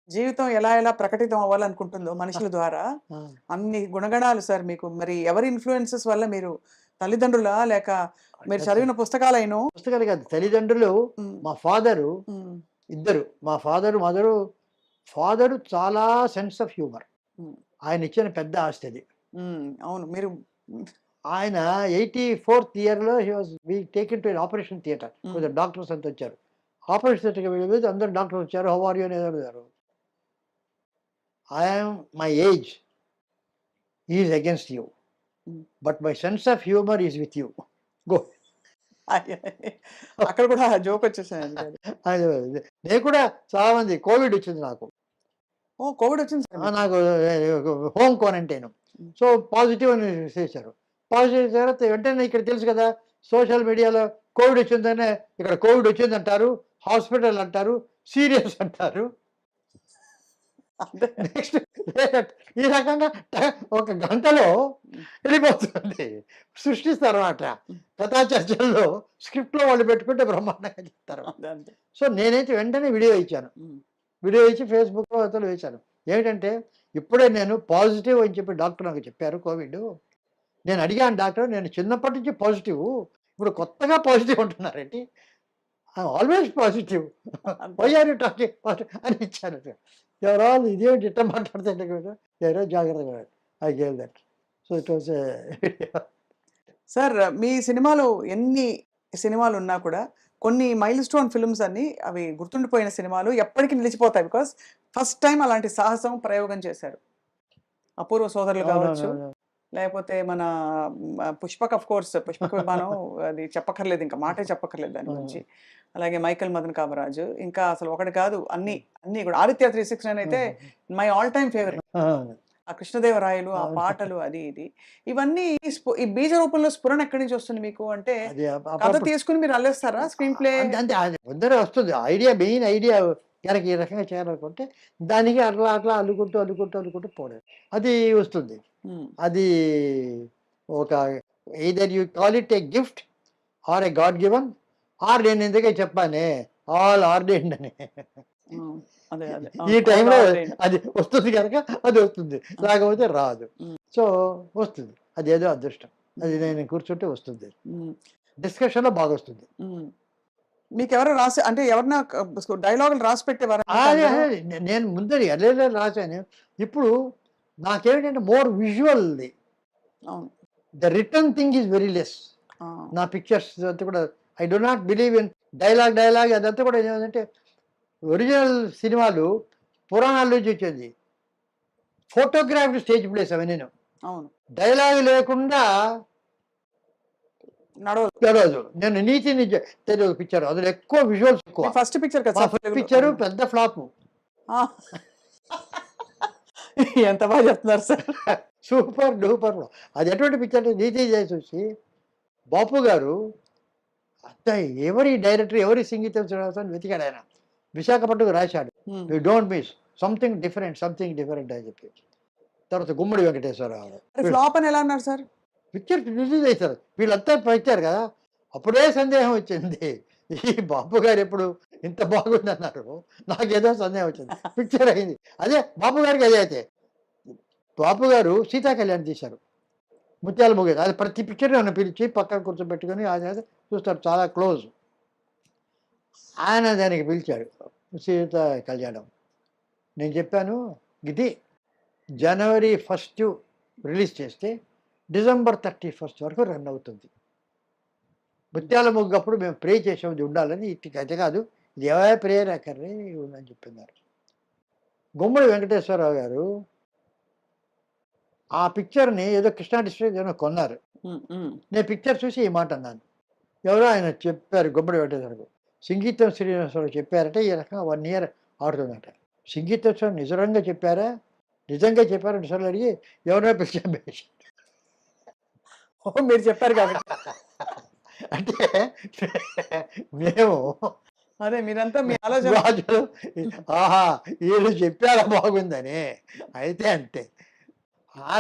జీవితం ఎలా ఎలా ప్రకటితం అవ్వాలనుకుంటుందో మనుషుల ద్వారా ఆ! అన్ని గుణగణాలు సార్ మీకు. మరి ఎవరి ఇన్‌ఫ్లూయెన్సెస్ వల్ల మీరు తల్లిదండ్రులా? లేక మీరు అంటే చదివిన పుస్తకాలైనో? పుస్తకాలు కాదు. తల్లిదండ్రులు, హ్మ్. మా ఫాదరు హ్మ్. ఇద్దరు. మా ఫాదరు, మదరు. ఫాదరు చాలా సెన్స్ ఆఫ్ హ్యూమర్. హ్మ్. ఆయనిచ్చిన పెద్ద ఆస్తి అది. హ్మ్. అవును. మీరు ఆయన 84th ఇయర్‌లో he was taken to operation theatre. హ్మ్. కొంచెం డాక్టర్స్ అంతా వచ్చారు. ఆపరేషన్ థియేటర్‌కి వెళ్ళిపోతే అందరూ డాక్టర్స్ వచ్చారు. హౌ ఆర్ యూ అని అడిగారు. I am my age is against you. Hmm. But my sense of humour is with you. Go. అక్కడ కూడా జోకొచ్చేసాయండి అది. అది నేను కూడా చాలా మంది కోవిడ్ వచ్చింది నాకు. ఓహ్! కోవిడ్ వచ్చింది సార్ మీకు. నాకు హోమ్ క్వారంటైన్. హ్మ్. సో, పాజిటివ్ అని చేశారు. పాజిటివ్ తర్వాత వెంటనే ఇక్కడ తెలుసు కదా! సోషల్ మీడియాలో కోవిడ్ వచ్చిందనే ఇక్కడ కోవిడ్ వచ్చిందంటారు. హాస్పిటల్ అంటారు. సీరియస్ అంటారు. అంటే నెక్స్ట్ ఈ రకంగా ఒక గంటలో హ్మ్. వెళ్ళిపోతుంది. సృష్టిస్తారన్నమాట. హ్మ్. కథా చర్చల్లో స్క్రిప్ట్‌లో వాళ్ళు పెట్టుకుంటే బ్రహ్మాండంగా చెప్తారు. అదే అంతే. సో, నేనైతే వెంటనే వీడియో ఇచ్చాను. హ్మ్. వీడియో ఇచ్చి ఫేస్‌బుక్‌లో అవతల వేశాను. ఏమిటంటే, ఇప్పుడే నేను పాజిటివ్ అని చెప్పి డాక్టర్ నాకు చెప్పారు కోవిడ్. నేను అడిగాను డాక్టర్ నేను చిన్నప్పటి నుంచి పాజిటివ్. ఇప్పుడు కొత్తగా పాజిటివ్ అంటున్నారేంటి? I am always positive. అంతే. Why are you talking positive అని ఇచ్చాను. దే ఆర్ ఆల్ ఇదేంటి ఇట్ట మాట్లాడుతుంటే కూడా ఎవరో జాగ్రత్తగా I gave that. So, it was a sir మీ సినిమాలు ఎన్ని సినిమాలున్నా కూడా కొన్ని మైల్ స్టోన్ ఫిల్మ్స్ అన్ని అవి గుర్తుండిపోయిన సినిమాలు ఎప్పటికి నిలిచిపోతాయి. బికాజ్ ఫస్ట్ టైమ్ అలాంటి సాహసం ప్రయోగం చేశారు. 'అపూర్వ సోదరులు' కావచ్చు, అవునవునవును. లేకపోతే మన 'పుష్పక్' ఆఫ్ కోర్స్ 'పుష్పక విమానం' అది చెప్పక్కర్లేదు ఇంకా మాటే చెప్పక్కర్లేదు దాని గురించి. అవును. అలాగే 'మైకేల్ మదన్ కామరాజు' ఇంకా అసలు ఒకటి కాదు అన్నీ, అన్నీ కూడా 'ఆదిత్య 369' అయితే మై ఆల్ టైమ్ ఫేవరెట్. అవును. ఆ 'కృష్ణదేవరాయలు' ఆ అవును. పాటలు అది ఇది. ఇవన్నీ ఈ బీజ రూపంలో స్ఫురణ ఎక్కడి నుంచి వస్తుంది మీకు? అంటే అది కథ అప్పుడప్పుడు తీసుకొని మీరు అల్లేస్తారా స్క్రీన్ ప్లే? అంతే అంతే అది ముందరే వస్తుంది. మెయిన్ ఐడియా గనక ఈ రకంగా చేయాలనుకుంటే, దానికి అట్లా అట్లా అల్లుకుంటూ, అల్లుకుంటూ, అల్లుకుంటూ పోవడమే. అది వస్తుంది. హ్మ్. అది ఒక either you call it a gift or a god given or నేను ఇందాకే చెప్పానే ఆల్ ఆర్డైన్డ్ అని. హ్మ్. అదే. అదే. ఈ అవును. ఆల్ టైంలో ఆర్డైన్డ్. అది వస్తుంది గనక అది వస్తుంది. ఆ! లేకపోతే రాదు. హ్మ్. సో, వస్తుంది. అదేదో అదృష్టం. అది హ్మ్. నేను కూర్చుంటే వస్తుంది. హ్మ్. డిస్కషన్‌లో బాగొస్తుంది. హ్మ్. మీకెవరు రాసి అంటే ఎవరన్నా డైలాగులు రాసి పెట్టేవారా మీకు అదే. అందులో? అదే. నేను ముందే ఎర్లీ‌గా రాసాను. ఇప్పుడు నాకేమిటంటే మోర్ విజువల్‌ది. అవును. The written thing is very less. ఆ! నా పిక్చర్స్ అంతా కూడా I do not believe in dialogue అదంతా కూడా ఏమంటే ఒరిజినల్ సినిమాలు పురాణాల నుంచి వచ్చేది. ఫోటోగ్రాఫ్డ్ స్టేజ్ ప్లేస్ అవన్నీను. అవును. డైలాగ్ లేకుండా నడవదు. తెలవదు. నేను 'నీతి తెలుగు' పిక్చర్ అందులో ఎక్కువ విజువల్స్ ఎక్కువ. మీ ఫస్ట్ పిక్చర్ కదా మా సార్ ఫస్ట్ తెలుగులో. పిక్చరు అవును. పెద్ద ఫ్లాపు. ఆ! ఎంత బాగా చెప్తున్నారు సార్. Super duper. అది ఎటువంటి పిక్చర్ అంటే 'నీతి జయసూచి' బాపు గారు అంతా ఎవరి డైరెక్టర్, ఎవరి సంగీతం శ్రీనివాసన్ వెతికాడాయన. విశాఖపట్నంకి రాశాడు. హ్మ్. You don't miss something different అని చెప్పి. తర్వాత గుమ్మడి వెంకటేశ్వరరావు. మరి ఫ్లాప్ అని ఎలా అన్నారు సార్? పిక్చర్ రిలీజ్ చేశారు. వీళ్ళంతా వచ్చారు కదా! అప్పుడే సందేహం వచ్చింది. ఈ బాపు గారు ఎప్పుడు ఇంత బాగుందన్నారు. నాకేదో సందేహం వచ్చింది. పిక్చర్ అయింది. అదే బాపు గారికి అదే అయితే. బాపు గారు 'సీతా కళ్యాణ్' తీశారు. ముత్యాల ముగ్గు అది ప్రతి పిక్చర్ నన్ను పిలిచి పక్కన కూర్చోబెట్టుకొని ఆయన చూస్తారు చాలా క్లోజ్. ఆయన దానికి పిలిచాడు. 'సీతా కళ్యాణం.' నేను చెప్పాను ఇది జనవరి 1 రిలీజ్ చేస్తే డిసెంబర్ 31 వరకు రన్ అవుతుంది. ముత్యాల ముగ్గు అప్పుడు మేము ప్రే చేసాం ఇది ఉండాలని. ఇది కథ కాదు. ఇది ఏ ప్రేయర్ అక్కర్లే ఉందని చెప్పన్నారు. గుమ్మడి వెంకటేశ్వరరావు గారు ఆ పిక్చర్‌ని ఏదో కృష్ణా డిస్ట్రిక్ట్ ఏదో కొన్నారు. హ్మ్. హ్మ్. నేను పిక్చర్ చూసి ఈ మాట అన్నాను. ఎవరో ఆయన చెప్పారు గుమ్మడి వెంకటేశ్వరరావు. సంగీతం శ్రీనివాసరావు చెప్పారట ఈ రకంగా 1 ఇయర్ ఆడుతుందట. సంగీతం సార్ నిజంగా చెప్పారా? నిజంగా చెప్పారా? సార్లు అడిగి ఎవరినో పిలిచి చంపేసారు. ఓహ్! మీరు చెప్పారు కాబట్టి. అంటే మేము అదే మీరంతా మీ ఆలోచన. రాజులు ఆహా! ఈళ్ళు చెప్పారా బాగుందని. అయితే అంతే.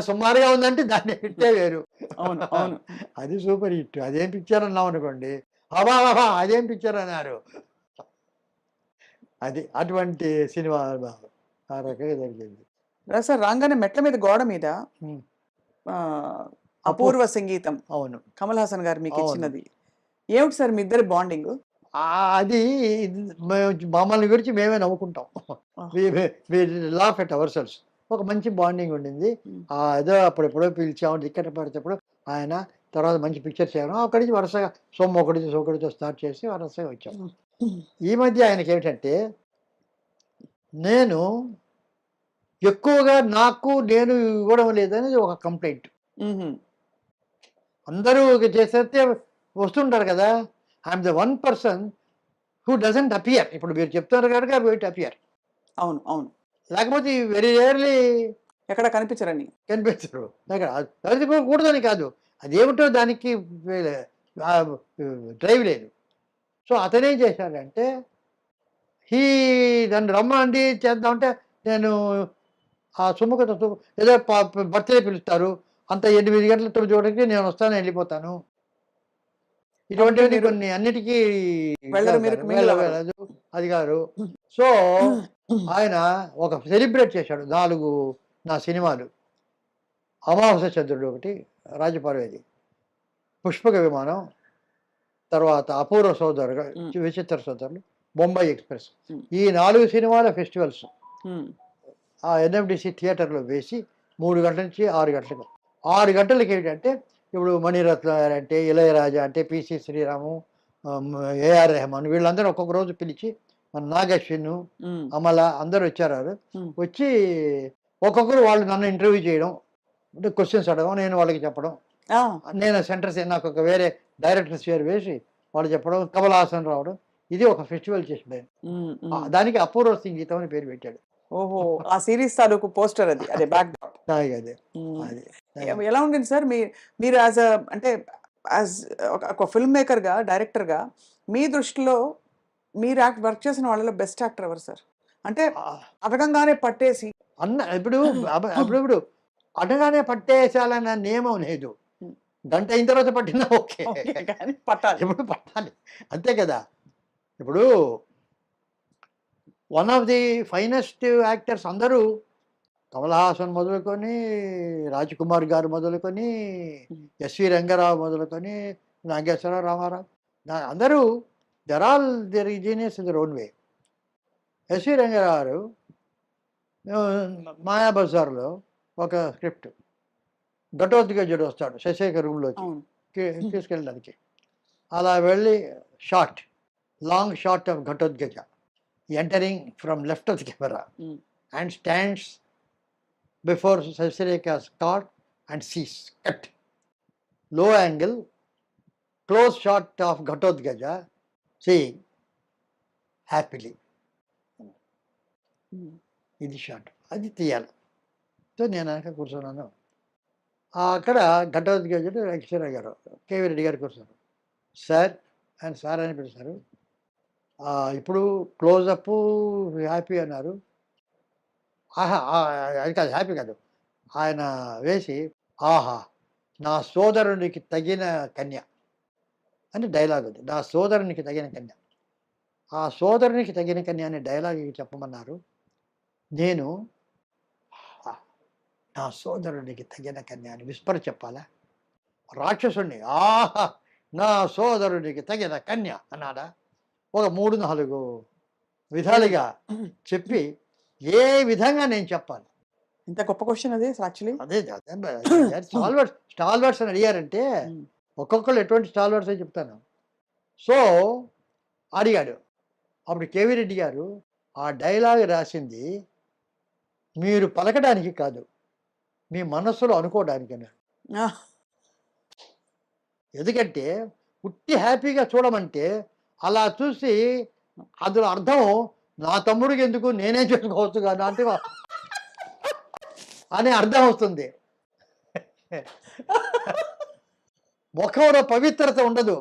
సుమారుగా ఉందంటే దాని హిట్టే వేరు. అవును. అవును. అది సూపర్ హిట్. అదేం పిక్చర్ అన్నామనుకోండి. అబ్బబ్బబ్బా! అదేం పిక్చర్ అన్నారు. అది. అటువంటి సినిమా. ఆ రకంగా జరిగింది. సార్ రాగానే మెట్ల మీద గోడ మీద ఉమ్. ఆ, అపూర్వ సంగీతం అవును, కమల్ హాసన్ గారు మీకు అవును. ఇచ్చినది ఏమిటి సార్ మీ ఇద్దరి బాండింగ్? అది మేము మమ్మల్ని గురించి మేమే నవ్వుకుంటాం. Laugh at our selves. ఒక మంచి బాండింగ్ ఉండింది. ఏదో అప్పుడెప్పుడో పిలిచాము టికెట్ పడితేప్పుడు ఆయన. తర్వాత మంచి పిక్చర్ చేయడం అక్కడి నుంచి వరుసగా సొమ్ము ఒకటితో స్టార్ట్ చేసి వరుసగా వచ్చాం. ఈ మధ్య ఆయనకి ఏమిటంటే నేను ఎక్కువగా నేను ఇవ్వడం లేదనేది ఒక కంప్లైంట్. అందరూ చేసేస్తే వస్తుంటారు కదా. I'm the one person who doesn't appear. ఇప్పుడు మీరు చెప్తున్నారు కనుక వెయిట్ అపియర్. అవును అవును, లేకపోతే వెరీ రేర్లీ ఎక్కడ కనిపించరని. కనిపించరు. అది కూడదని కాదు, అదేమిటో దానికి డ్రైవ్ లేదు. సో అతనేం చేశాడంటే నన్ను రమ్మండి చేద్దామంటే నేను ఆ సుముఖత ఏదో బర్త్డే పిలుస్తారు, అంత 8 గంటల 9 గంటలకి నేను వస్తాను వెళ్ళిపోతాను. ఇటువంటివి కొన్ని అన్నిటికీ వెళ్ళరు, మీరు mingle అవ్వరు. వెళ్ళదు అది గారు. సో ఆయన ఒక సెలబ్రేట్ చేశాడు 4 నా సినిమాలు. అమావాస్య చంద్రుడు ఒకటి, రాజపార్వేది, పుష్పక విమానం, తర్వాత అపూర్వ సోదరు, విచిత్ర సోదరులు, బొంబాయి ఎక్స్ప్రెస్. ఈ 4 సినిమాల ఫెస్టివల్స్ ఆ ఎన్ఎండిసి థియేటర్లో వేసి 3 గంటల నుంచి 6 గంటలకు. 6 గంటలకి ఏంటంటే ఇప్పుడు మణిరత్న అంటే, ఇళయరాజా అంటే, పిసి శ్రీరాము, ఏఆర్ రెహమాన్ వీళ్ళందరూ ఒక్కొక్క రోజు పిలిచి, మన నాగశ్విన్, అమల అందరూ వచ్చారు. వచ్చి ఒక్కొక్కరు వాళ్ళు నన్ను ఇంటర్వ్యూ చేయడం, అంటే క్వశ్చన్స్ అడగడం, నేను వాళ్ళకి చెప్పడం. నేను సెంటర్స్ నాకు ఒక వేరే డైరెక్టర్స్ పేరు వేసి వాళ్ళు చెప్పడం, కమల్ హాసన్ రావడం. ఇది ఒక ఫెస్టివల్ చేసాడు. దానికి అపూర్వ సంగీతం అని పేరు పెట్టాడు. ఓహో, ఆ సిరీస్ తాలూకు పోస్టర్ అది, అదే బ్యాక్ డ్రాప్. అదే ఎలా ఉండింది సార్ మీరు యాజ్ అంటే యాజ్ ఒక ఫిల్మ్ మేకర్గా, డైరెక్టర్గా మీ దృష్టిలో మీరు వర్క్ చేసిన వాళ్ళలో బెస్ట్ యాక్టర్ ఎవరు సార్? అంటే అడగంగానే పట్టేసి ఇప్పుడు అడగానే పట్టేసాలన్న నియమం లేదు. గంట అయిన తర్వాత పట్టినా ఓకే, పట్టాలి, ఇప్పుడు పట్టాలి అంతే కదా. ఇప్పుడు one of the finest actors అందరూ, కమల్ హాసన్ మొదలుకొని, రాజ్ కుమార్ గారు మొదలుకొని, ఎస్వి రంగారావు మొదలుకొని, నాగేశ్వరరావు, రామారావు, అందరూ there genius in their own way. SV Rangarao గారు మాయాబజార్లో ఒక స్క్రిప్ట్, ఘటోద్గజుడు వస్తాడు శశేఖర్ రూమ్లోకి తీసుకెళ్ళడానికి. అలా వెళ్ళి long shot of Ghatotkacha entering from left of the camera and stands before Sasireka's cart and sees. Cut. Low angle, close shot of Ghatotkacha seeing happily. ఇది shot, అది తీయాలి. సో నేను వెనక కూర్చున్నాను. అక్కడ ఘటోద్గజుడు వెంకటేశ్వర గారు, కేవీ రెడ్డి గారు కూర్చున్నారు. సార్ ఆయన సార్ అని పిలుస్తారు. ఇప్పుడు క్లోజప్ హ్యాపీ అన్నారు. అది కాదు, హ్యాపీ కాదు, ఆయన వేసి ఆహా నా సోదరునికి తగిన కన్య అని డైలాగ్ ఉంది. నా సోదరునికి తగిన కన్య, ఆ సోదరునికి తగిన కన్య అనే డైలాగ్ చెప్పమన్నారు. నేను నా సోదరునికి తగిన కన్య అని విస్పర్ చెప్పాలా? రాక్షసుణ్ణి ఆహా నా సోదరునికి తగిన కన్య అన్నాడా? ఒక 3-4 విధాలుగా చెప్పి ఏ విధంగా నేను చెప్పాలి? ఇంత గొప్ప క్వశ్చన్ అదే యాక్చువల్లీ. అదే స్టాల్వర్డ్స్ అని అడిగారంటే ఒక్కొక్కరు ఎటువంటి స్టాల్వర్డ్స్ అని చెప్తాను. సో అడిగాడు. అప్పుడు కేవీ రెడ్డి గారు ఆ డైలాగ్ రాసింది మీరు పలకడానికి కాదు, మీ మనస్సులో అనుకోవడానికి అన్నాడు. ఎందుకంటే ఉట్టి హ్యాపీగా చూడమంటే అలా చూసి అందులో అర్థం నా తమ్ముడికి ఎందుకు, నేనే చేసుకోవచ్చు కదా అంటే అనే అర్థం వస్తుంది. ముఖంలో పవిత్రత ఉండదు.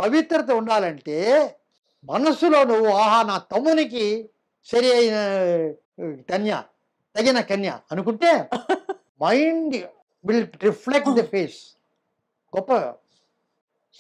పవిత్రత ఉండాలంటే మనస్సులో నువ్వు ఆహా నా తమ్మునికి సరి అయిన కన్య, తగిన కన్య అనుకుంటే mind will reflect the face. గొప్ప.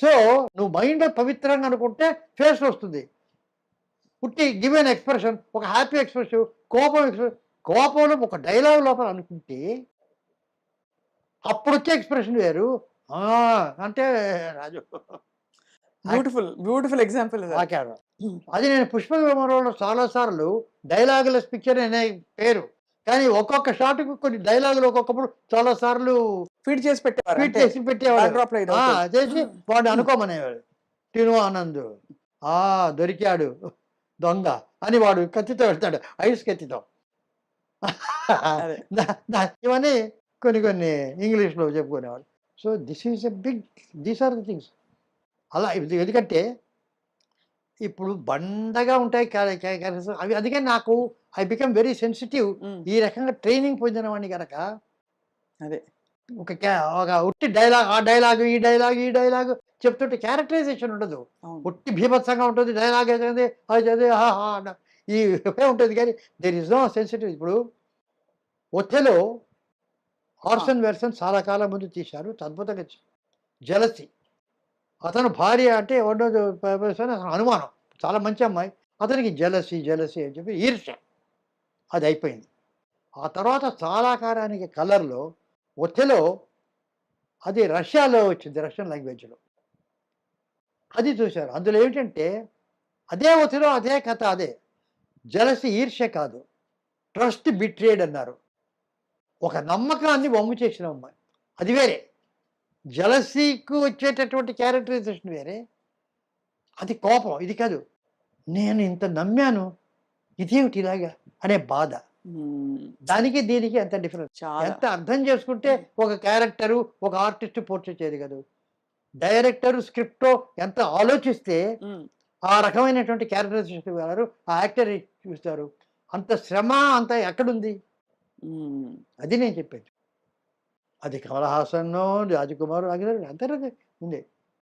సో నువ్వు మైండ్ పవిత్రంగా అనుకుంటే ఫేస్ వస్తుంది. ఉట్టి గివ్ ఎన్ ఎక్స్ప్రెషన్, ఒక హ్యాపీ ఎక్స్ప్రెషన్, కోపం ఎక్స్ప్రెషన్, కోపంలో ఒక డైలాగ్ లోపల అనుకుంటే అప్పుడొచ్చే ఎక్స్ప్రెషన్ వేరు. ఆ! అంటే రాజు బ్యూటిఫుల్. Beautiful example sir. ఆకారం. అది నేను 'పుష్ప విమానంలో' చాలా సార్లు డైలాగులెస్ పిక్చర్ అనే పేరు. కానీ ఒక్కొక్క షాట్‌కి కొన్ని డైలాగులు ఒక్కొక్కప్పుడు చాలా సార్లు ఫీడ్ చేసి పెట్టేవారు ఫీడ్ అంటే చేసి పెట్టేవాడు. బ్యాక్‌డ్రాప్‌లో ఇది ఆ! అవుతది. చేసి వాడిని అనుకోమనేవాడు. 'టిను ఆనంద్' ఆ! దొరికాడు దొంగ అని వాడు కత్తితో వెళ్తాడు. ఐస్ కత్తితో. అదే. ఇవన్నీ కొన్ని కొన్ని ఇంగ్లీష్‌లో చెప్పుకునేవాడు. So, this is a big these are the things. అలా ఎందుకంటే ఇప్పుడు బండగా ఉంటాయి క్యారెక్టర్స్ అవి. అందుకే నాకు ఐ బికమ్ వెరీ సెన్సిటివ్. హ్మ్. ఈ రకంగా ట్రైనింగ్ పొందిన వాడిని గనక అదే. ఒక ఉట్టి డైలాగ్, ఆ డైలాగు, ఈ డైలాగ్, ఈ డైలాగు చెప్తుంటే క్యారెక్టరైజేషన్ ఉండదు. అవును. ఉట్టి బీభత్సంగా ఉంటుంది. డైలాగ్ అయితేంది అది చదివి ఆహా! ఈ ఇవే ఉంటుంది కానీ దేర్ ఇస్ నో సెన్సిటివ్. ఇప్పుడు 'ఒథెలో' ఆ! ఆర్సన్ వెల్సన్ చాలా కాలం ముందు తీశారు. అద్భుతంగా జెలసీ. అతను భార్య అంటే ఎవరినో అతను అనుమానం. చాలా మంచి అమ్మాయి. అతనికి జెలసీ, జెలసీ అని చెప్పి ఈర్ష్య. అది అయిపోయింది. ఆ తర్వాత చాలా కాలానికి 'కలర్‌లో' 'ఒథెలో' అది రష్యాలో వచ్చింది. రష్యన్ లాంగ్వేజ్‌లో. అది చూశారు. అందులో ఏమిటంటే అదే 'ఒథెలో' అదే కథ అదే. జెలసీ ఈర్ష్య కాదు. ట్రస్ట్ బిట్రేడ్ అన్నారు. ఒక నమ్మకాన్ని వమ్ము చేసిన అమ్మాయి. అది వేరే. జెలసీకి వచ్చేటటువంటి క్యారెక్టరైజేషన్ వేరే. అది కోపం. ఇది కాదు. నేను ఇంత నమ్మాను. ఇదేమిటి ఇలాగా అనే బాధ. హ్మ్. దానికి దీనికి ఎంత డిఫరెన్స్. చాలా. ఎంత అర్థం చేసుకుంటే ఒక క్యారెక్టరు, ఒక ఆర్టిస్ట్ పోర్ట్రేట్ చేయగలదు. డైరెక్టరు, స్క్రిప్టో ఎంత ఆలోచిస్తే హ్మ్. ఆ రకమైనటువంటి క్యారెక్టరైజేషన్ ఇవ్వగలరు. ఆ యాక్టర్ చూస్తారు. అంత శ్రమ అంత ఎక్కడుంది? హ్మ్. అది నేను చెప్పేది. అది కమల్ హాసనో, రాజకుమార్ అందరూ ఉంది.